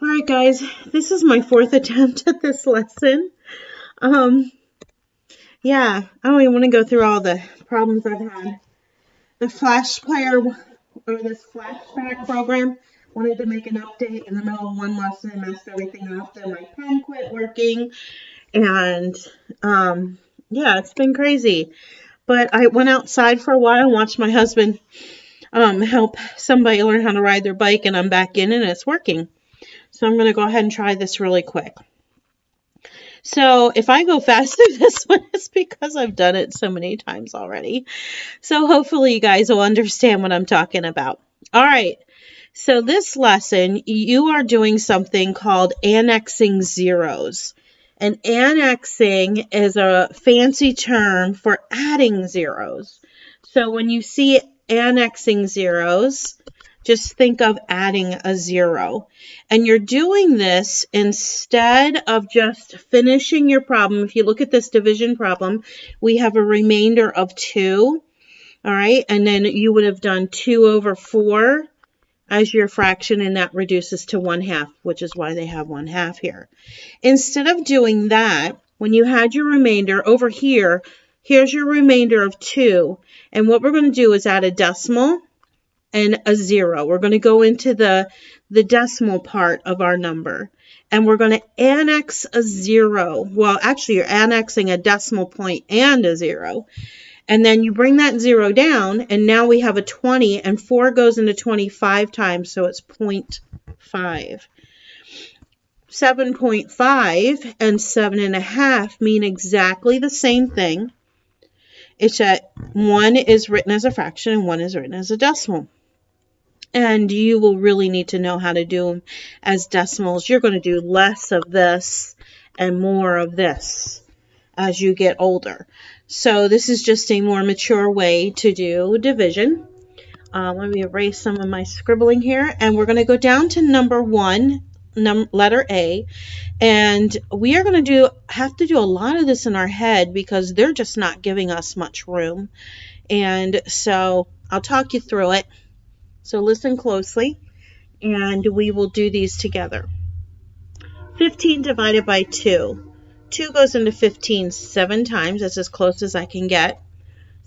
All right, guys, this is my fourth attempt at this lesson. Yeah, I don't even want to go through all the problems I've had. The Flash Player, or this flashback program, wanted to make an update in the middle of one lesson and messed everything up. Then my pen quit working, and yeah, it's been crazy. But I went outside for a while and watched my husband help somebody learn how to ride their bike, and I'm back in and it's working. So I'm going to go ahead and try this really quick. So if I go fast through this one, it's because I've done it so many times already. So hopefully you guys will understand what I'm talking about. All right. So this lesson, you are doing something called annexing zeros. And annexing is a fancy term for adding zeros. So when you see annexing zeros, just think of adding a zero. And you're doing this instead of just finishing your problem. If you look at this division problem, we have a remainder of 2. All right, and then you would have done 2 over 4 as your fraction, and that reduces to 1/2, which is why they have 1/2 here. Instead of doing that, when you had your remainder over here, here's your remainder of 2. And what we're going to do is add a decimal and a 0. We're going to go into the decimal part of our number. And we're going to annex a 0. Well, actually, you're annexing a decimal point and a 0. And then you bring that 0 down, and now we have a 20, and 4 goes into 25 times, so it's 0.5. 7.5 and 7.5 mean exactly the same thing. It's that one is written as a fraction and one is written as a decimal. And you will really need to know how to do them as decimals. You're going to do less of this and more of this as you get older. So this is just a more mature way to do division. Let me erase some of my scribbling here. And we're going to go down to number 1, letter A. And we are going to have to do a lot of this in our head because they're just not giving us much room. And so I'll talk you through it. So listen closely, and we will do these together. 15 divided by 2. 2 goes into 15 7 times. That's as close as I can get.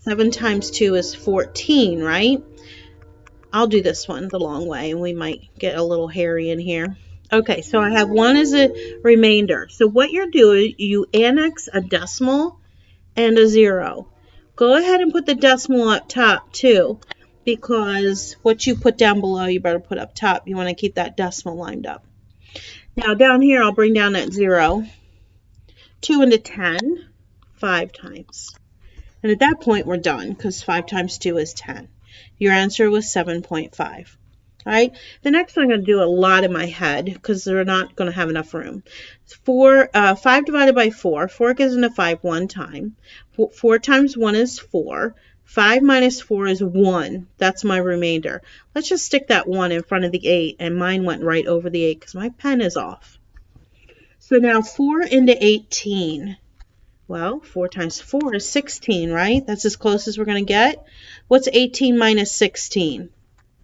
7 times 2 is 14, right? I'll do this one the long way, and we might get a little hairy in here. Okay, so I have 1 as a remainder. So what you're doing, you annex a decimal and a 0. Go ahead and put the decimal up top, too, because what you put down below, you better put up top. You want to keep that decimal lined up. Now down here, I'll bring down that 0. 2 into 10, 5 times. And at that point, we're done because 5 times 2 is 10. Your answer was 7.5. All right. The next one I'm going to do a lot in my head because we're not going to have enough room. 5 divided by 4. 4 goes into 5 one time. 4 times 1 is 4. 5 minus 4 is 1. That's my remainder. Let's just stick that 1 in front of the 8, and mine went right over the 8 because my pen is off. So now 4 into 18. Well, 4 times 4 is 16, right? That's as close as we're going to get. What's 18 minus 16?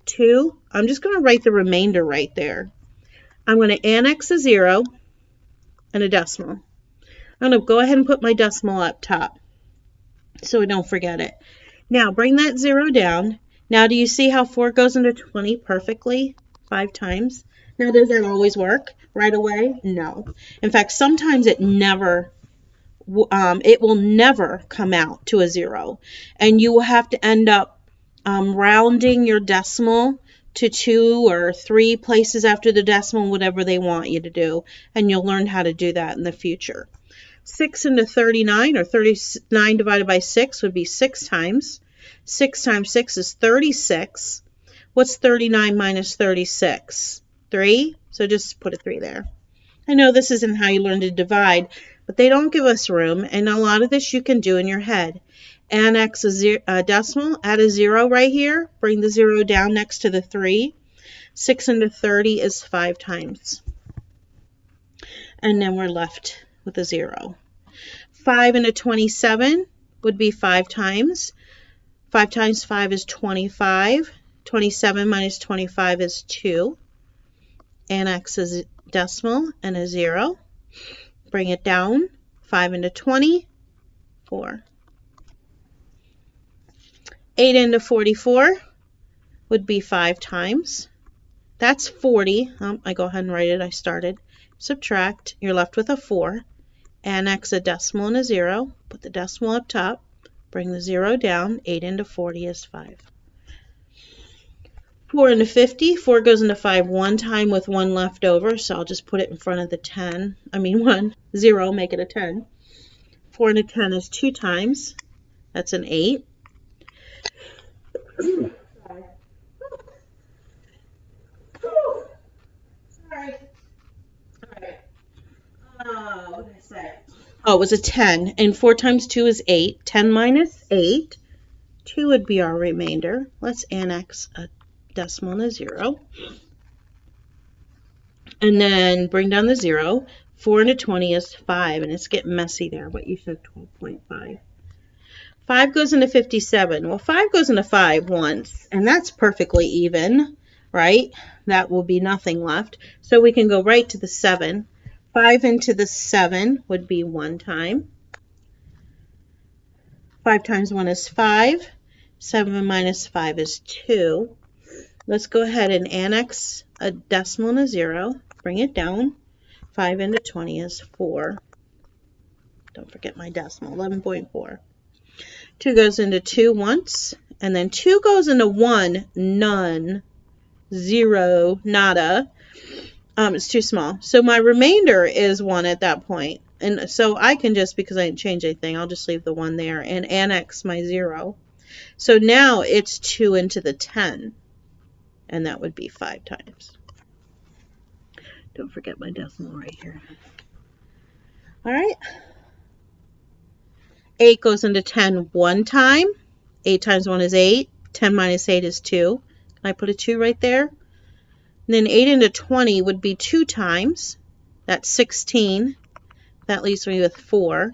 2. I'm just going to write the remainder right there. I'm going to annex a 0 and a decimal. I'm going to go ahead and put my decimal up top so we don't forget it. Now, bring that 0 down. Now, do you see how 4 goes into 20 perfectly 5 times? Now, does that always work right away? No. In fact, sometimes it will never come out to a 0. And you will have to end up rounding your decimal to 2 or 3 places after the decimal, whatever they want you to do. And you'll learn how to do that in the future. 6 into 39, or 39 divided by 6 would be 6 times. 6 times 6 is 36. What's 39 minus 36? 3. So just put a 3 there. I know this isn't how you learn to divide, but they don't give us room, and a lot of this you can do in your head. Annex a decimal, add a 0 right here, bring the 0 down next to the 3. 6 into 30 is 5 times. And then we're left with a 0. 5 into 27 would be 5 times. 5 times 5 is 25. 27 minus 25 is 2. Annex is decimal, and a 0. Bring it down. 5 into 20, 4. 8 into 44 would be 5 times. That's 40. I go ahead and write it. I started. Subtract. You're left with a 4. Annex a decimal and a 0. Put the decimal up top. Bring the 0 down. 8 into 40 is 5. 4 into 50. 4 goes into 5 one time with 1 left over, so I'll just put it in front of the 10. 0, make it a 10. 4 into 10 is 2 times. That's an 8. Sorry. What did I say? Oh, it was a 10. And 4 times 2 is 8. 10 minus 8. 2 would be our remainder. Let's annex a decimal and a 0. And then bring down the 0. 4 into 20 is 5. And it's getting messy there, but you said 12.5. 5 goes into 57. Well, 5 goes into 5 once, and that's perfectly even, right? That will be nothing left. So we can go right to the 7. 5 into the 7 would be 1 time. 5 times 1 is 5. 7 minus 5 is 2. Let's go ahead and annex a decimal and a 0. Bring it down. 5 into 20 is 4. Don't forget my decimal, 11.4. 2 goes into 2 once, and then 2 goes into 1, none, 0, nada. It's too small. So my remainder is 1 at that point. And so I can just, because I didn't change anything, I'll just leave the 1 there and annex my 0. So now it's 2 into the 10, and that would be 5 times. Don't forget my decimal right here. All right. 8 goes into 10 one time. 8 times 1 is 8. 10 minus 8 is 2. Can I put a 2 right there? And then 8 into 20 would be 2 times. That's 16. That leaves me with 4.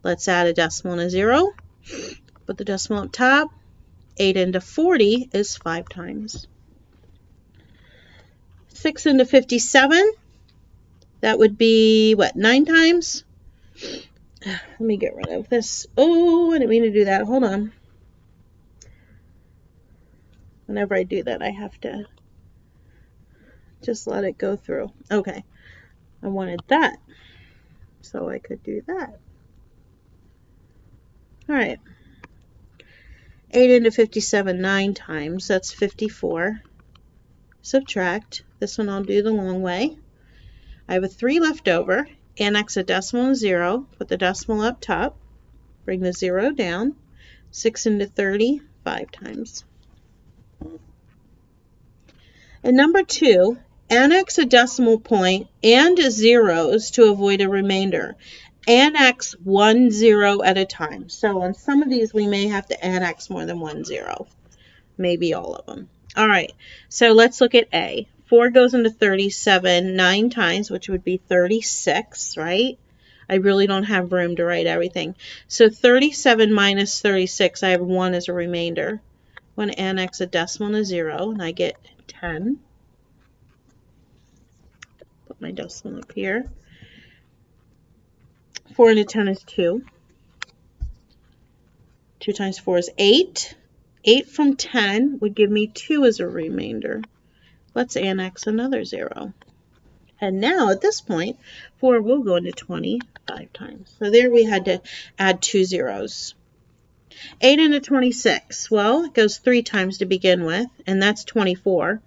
Let's add a decimal and a 0. Put the decimal up top. 8 into 40 is 5 times. 6 into 57. That would be, what, 9 times? Let me get rid of this. Oh, I didn't mean to do that. Hold on. Whenever I do that, I have to just let it go through. Okay. I wanted that, so I could do that. All right. 8 into 57, 9 times. That's 54. Subtract. This one I'll do the long way. I have a 3 left over. Annex a decimal and 0. Put the decimal up top. Bring the 0 down. 6 into 30, 5 times. And number 2, annex a decimal point and zeros to avoid a remainder. Annex 1 0 at a time. So on some of these, we may have to annex more than 1 0. Maybe all of them. All right, so let's look at A. 4 goes into 37 9 times, which would be 36, right? I really don't have room to write everything. So 37 minus 36, I have 1 as a remainder. I want to annex a decimal and a 0, and I get 10. Put my decimal up here. 4 into 10 is 2. 2 times 4 is 8. 8 from 10 would give me 2 as a remainder. Let's annex another 0. And now at this point, 4 will go into 20 5 times. So there we had to add 2 zeros. 8 into 26. Well, it goes 3 times to begin with, and that's 24.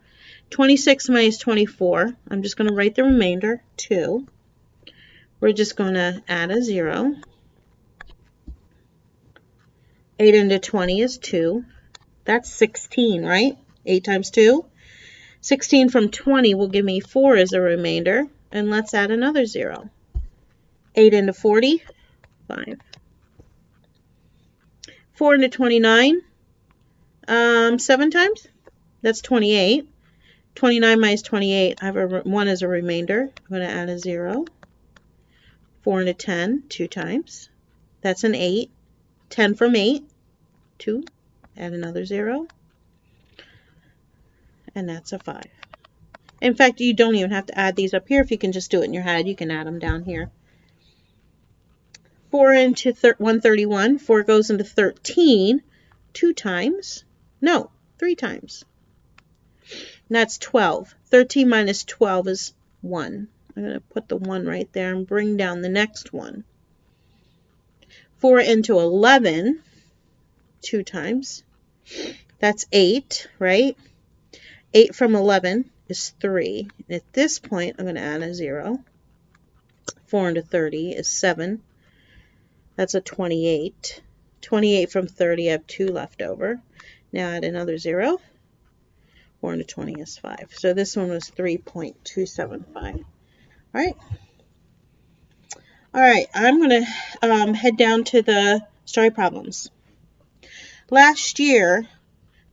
26 minus 24. I'm just going to write the remainder, 2. We're just going to add a 0. 8 into 20 is 2. That's 16, right? 8 times 2. 16 from 20 will give me 4 as a remainder. And let's add another 0. 8 into 40, 5. 4 into 29, 7 times. That's 28. 29 minus 28, I have 1 as a remainder. I'm going to add a 0. 4 into 10, 2 times. That's an 8. 10 from 8, 2. Add another 0. And that's a 5. In fact, you don't even have to add these up here. If you can just do it in your head, you can add them down here. 4 into 131. 4 goes into 13 2 times. No, 3 times. And that's 12. 13 minus 12 is 1. I'm going to put the 1 right there and bring down the next one. 4 into 11. 2 times. That's 8, right? 8 from 11 is 3. And at this point, I'm going to add a 0. 4 into 30 is 7. That's a 28. 28 from 30, I have 2 left over. Now add another 0. 4 into 20 is 5. So this one was 3.275. All right. All right, I'm going to head down to the story problems. Last year,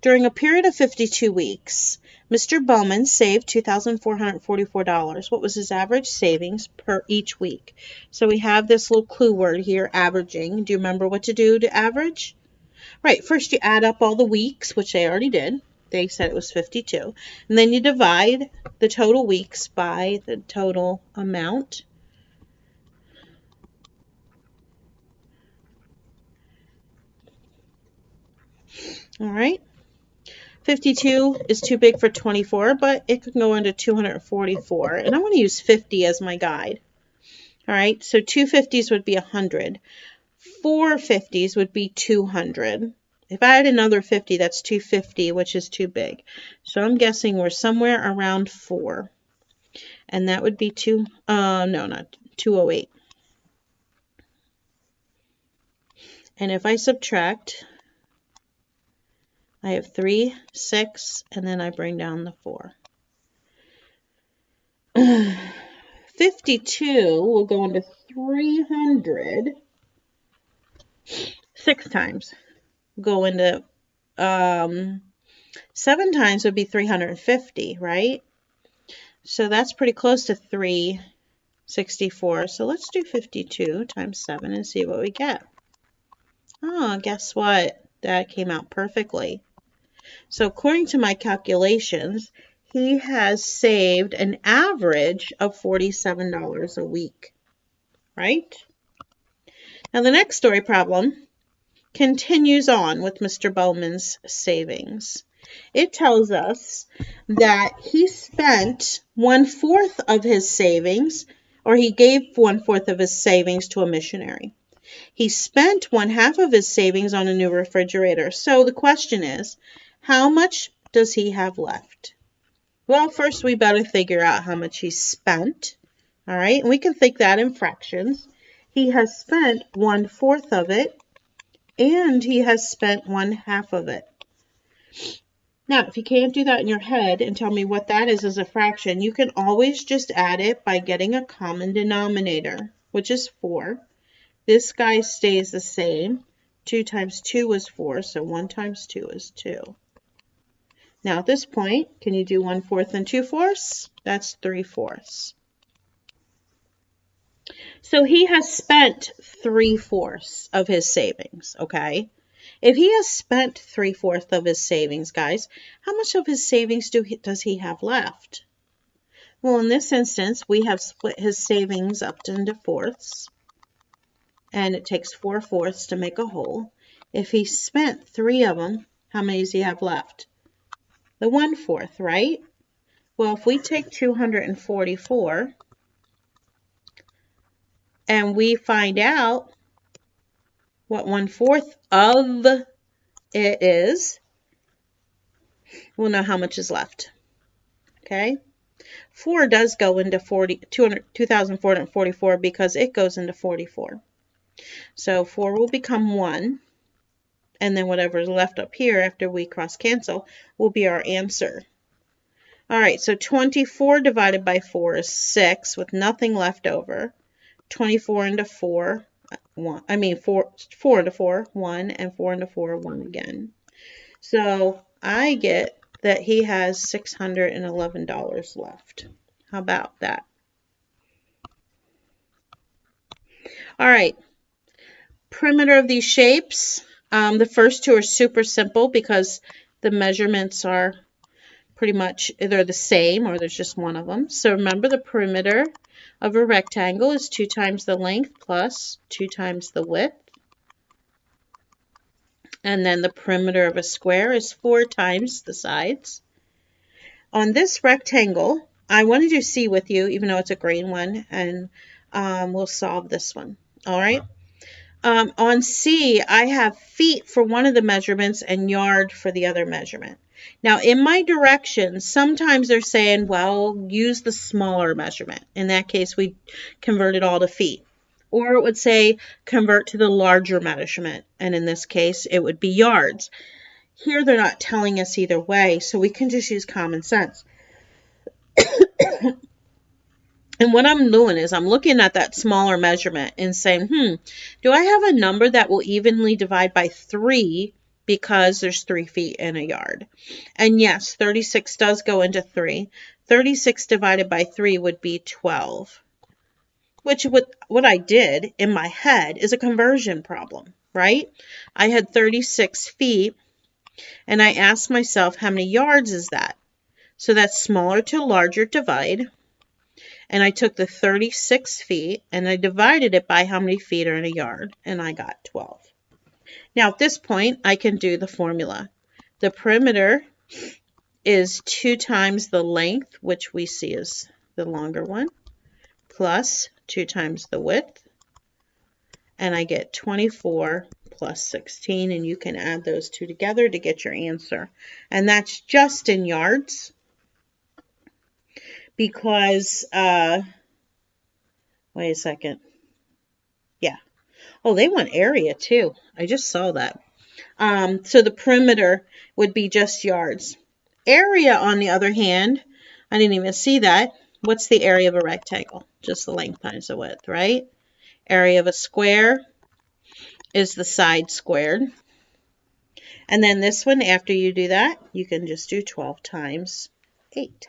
during a period of 52 weeks, Mr. Bowman saved $2,444. What was his average savings per each week? So we have this little clue word here, averaging. Do you remember what to do to average? Right, first you add up all the weeks, which they already did. They said it was 52. And then you divide the total weeks by the total amount. All right. 52 is too big for 24, but it can go into 244. And I want to use 50 as my guide. All right, so 2 50s would be 100. 4 50s would be 200. If I had another 50, that's 250, which is too big. So I'm guessing we're somewhere around 4. And that would be no, not 208. And if I subtract, I have 3, 6, and then I bring down the 4. 52 will go into 300 6 times. Go into 7 times would be 350, right? So that's pretty close to 364. So let's do 52 times 7 and see what we get. Oh, guess what? That came out perfectly. So according to my calculations, he has saved an average of $47 a week, right? Now the next story problem continues on with Mr. Bowman's savings. It tells us that he spent 1/4 of his savings, or he gave 1/4 of his savings to a missionary. He spent 1/2 of his savings on a new refrigerator. So the question is, how much does he have left? Well, first we better figure out how much he spent. All right, and we can think that in fractions. He has spent 1/4 of it, and he has spent 1/2 of it. Now, if you can't do that in your head and tell me what that is as a fraction, you can always just add it by getting a common denominator, which is 4. This guy stays the same. 2 times 2 is 4, so 1 times 2 is 2. Now at this point, can you do 1/4 and 2/4? That's 3/4. So he has spent 3/4 of his savings, okay? If he has spent 3/4 of his savings, guys, how much of his savings does he have left? Well, in this instance, we have split his savings up into fourths, and it takes 4/4 to make a whole. If he spent 3 of them, how many does he have left? The 1/4, right? Well, if we take 244 and we find out what 1/4 of it is, we'll know how much is left. Okay? 4 does go into 2,444 because it goes into 44. So 4 will become 1. And then whatever is left up here after we cross cancel will be our answer. All right, so 24 divided by 4 is 6 with nothing left over. 24 into 4, 4 into 4, 1, and 4 into 4, 1 again. So I get that he has $611 left. How about that? All right, perimeter of these shapes. The first two are super simple because the measurements are pretty much, they're the same, or there's just one of them. So remember, the perimeter of a rectangle is 2 times the length plus 2 times the width. And then the perimeter of a square is 4 times the sides. On this rectangle, I want to do C with you, even though it's a green one, and we'll solve this one. All right. On C, I have feet for one of the measurements and yard for the other measurement. Now, in my directions, sometimes they're saying, well, use the smaller measurement. In that case, we convert it all to feet. Or it would say, convert to the larger measurement. And in this case, it would be yards. Here, they're not telling us either way, so we can just use common sense. And what I'm doing is I'm looking at that smaller measurement and saying, do I have a number that will evenly divide by 3 because there's 3 feet in a yard? And yes, 36 does go into 3. 36 divided by 3 would be 12, which what I did in my head is a conversion problem, right? I had 36 feet, and I asked myself, how many yards is that? So that's smaller to larger divide. And I took the 36 feet and I divided it by how many feet are in a yard, and I got 12. Now at this point, I can do the formula. The perimeter is 2 times the length, which we see is the longer one, plus 2 times the width, and I get 24 plus 16, and you can add those two together to get your answer. And that's just in yards. Because, wait a second. Yeah. Oh, they want area too. I just saw that. So the perimeter would be just yards. Area, on the other hand, I didn't even see that. What's the area of a rectangle? Just the length times the width, right? Area of a square is the side squared. And then this one, after you do that, you can just do 12 times 8.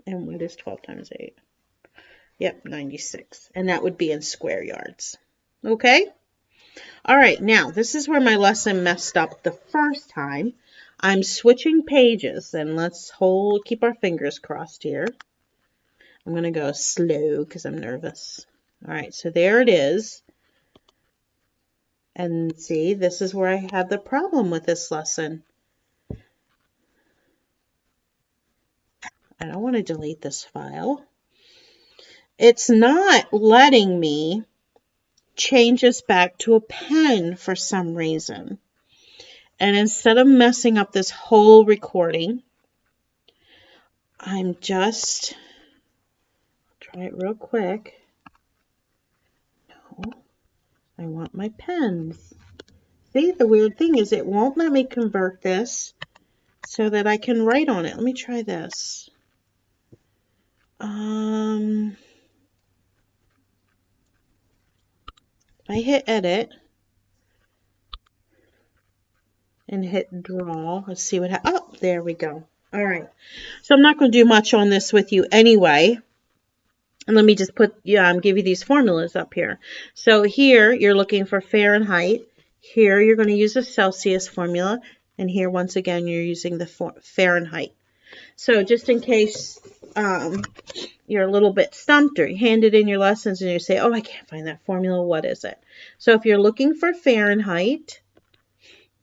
And what is 12 times 8? Yep, 96. And that would be in square yards. Okay? All right, now this is where my lesson messed up the first time. I'm switching pages, and let's keep our fingers crossed here. I'm going to go slow because I'm nervous. All right, so there it is. And see, this is where I had the problem with this lesson. I don't want to delete this file. It's not letting me change this back to a pen for some reason. And instead of messing up this whole recording, I'm just, try it real quick. No, I want my pens. See, the weird thing is it won't let me convert this so that I can write on it. Let me try this. If I hit edit and hit draw, let's see what happens. Oh, there we go. All right. So I'm not going to do much on this with you anyway. And let me just give you these formulas up here. So here you're looking for Fahrenheit. Here you're going to use a Celsius formula. And here, once again, you're using the Fahrenheit. So just in case you're a little bit stumped or you hand it in your lessons and you say, oh, I can't find that formula. What is it? So if you're looking for Fahrenheit,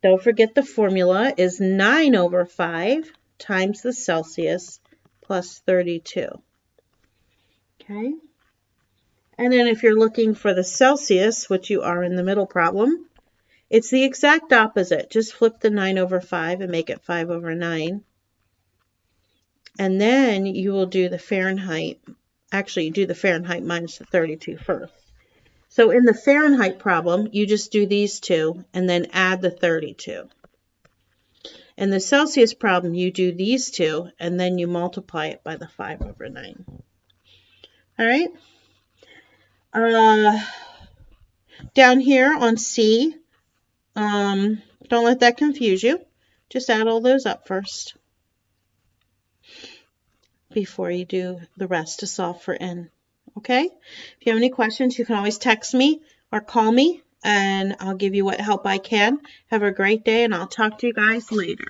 don't forget the formula is 9/5 times the Celsius plus 32. Okay. And then if you're looking for the Celsius, which you are in the middle problem, it's the exact opposite. Just flip the 9/5 and make it 5/9. And then you will do the Fahrenheit. Actually, you do the Fahrenheit minus the 32 first. So in the Fahrenheit problem, you just do these two and then add the 32. In the Celsius problem, you do these two and then you multiply it by the 5/9. All right. Down here on C, don't let that confuse you. Just add all those up first before you do the rest to solve for N. Okay? If you have any questions, you can always text me or call me, and I'll give you what help I can. Have a great day, and I'll talk to you guys later.